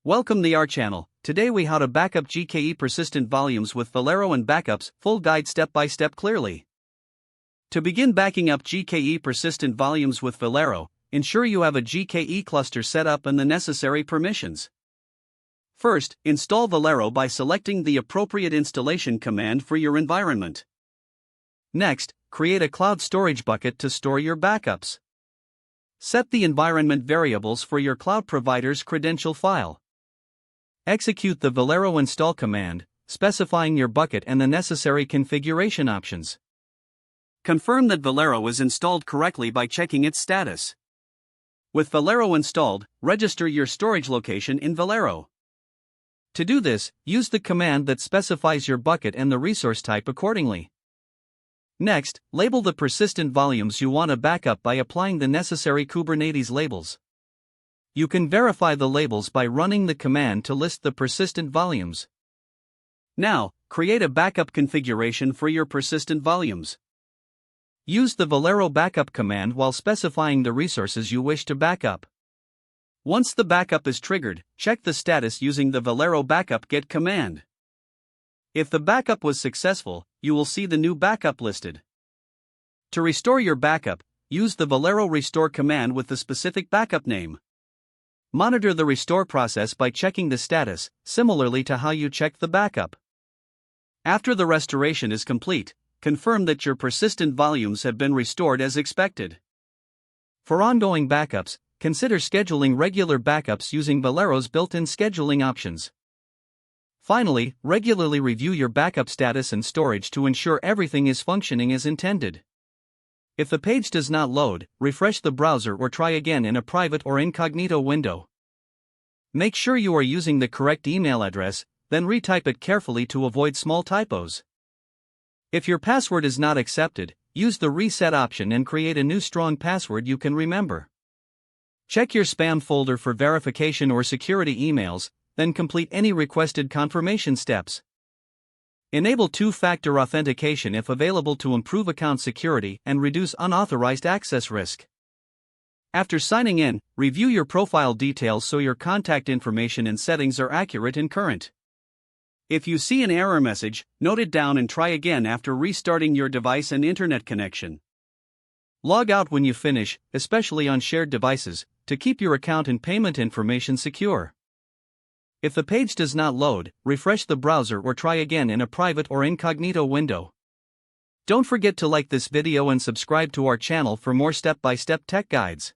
Welcome to our channel. Today we how to backup GKE persistent volumes with Velero and backups, full guide step by step clearly. To begin backing up GKE persistent volumes with Velero, ensure you have a GKE cluster set up and the necessary permissions. First, install Velero by selecting the appropriate installation command for your environment. Next, create a cloud storage bucket to store your backups. Set the environment variables for your cloud provider's credential file. Execute the Velero install command, specifying your bucket and the necessary configuration options. Confirm that Velero is installed correctly by checking its status. With Velero installed, register your storage location in Velero. To do this, use the command that specifies your bucket and the resource type accordingly. Next, label the persistent volumes you want to back up by applying the necessary Kubernetes labels. You can verify the labels by running the command to list the persistent volumes. Now, create a backup configuration for your persistent volumes. Use the Velero backup command while specifying the resources you wish to backup. Once the backup is triggered, check the status using the Velero backup get command. If the backup was successful, you will see the new backup listed. To restore your backup, use the Velero restore command with the specific backup name. Monitor the restore process by checking the status, similarly to how you checked the backup. After the restoration is complete, confirm that your persistent volumes have been restored as expected. For ongoing backups, consider scheduling regular backups using Velero's built-in scheduling options. Finally, regularly review your backup status and storage to ensure everything is functioning as intended. If the page does not load, refresh the browser or try again in a private or incognito window. Make sure you are using the correct email address, then retype it carefully to avoid small typos. If your password is not accepted, use the reset option and create a new strong password you can remember. Check your spam folder for verification or security emails, then complete any requested confirmation steps. Enable two-factor authentication if available to improve account security and reduce unauthorized access risk. After signing in, review your profile details so your contact information and settings are accurate and current. If you see an error message, note it down and try again after restarting your device and internet connection. Log out when you finish, especially on shared devices, to keep your account and payment information secure. If the page does not load, refresh the browser or try again in a private or incognito window. Don't forget to like this video and subscribe to our channel for more step-by-step tech guides.